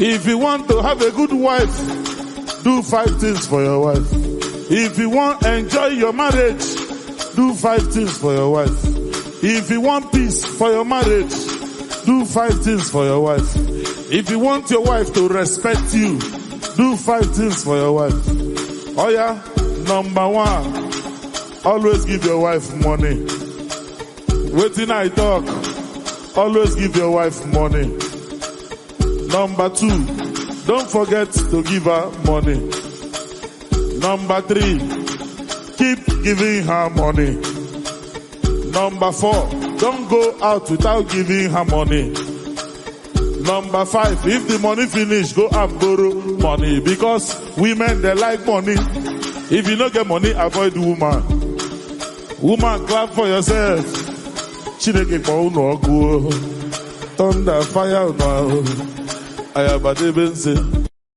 If you want to have a good wife, do 5 things for your wife. If you want to enjoy your marriage, do 5 things for your wife. If you want peace for your marriage, do 5 things for your wife. If you want your wife to respect you, do 5 things for your wife. Oh yeah, number 1, always give your wife money. Waiting I talk, always give your wife money. Number 2, don't forget to give her money. Number 3, keep giving her money. Number 4, don't go out without giving her money. Number 5, if the money finish, go and borrow money, because women, they like money. If you don't get money, avoid woman. Woman, clap for yourself. Chineke kwa uno go. Thunder, fire, no. Ayabade bense.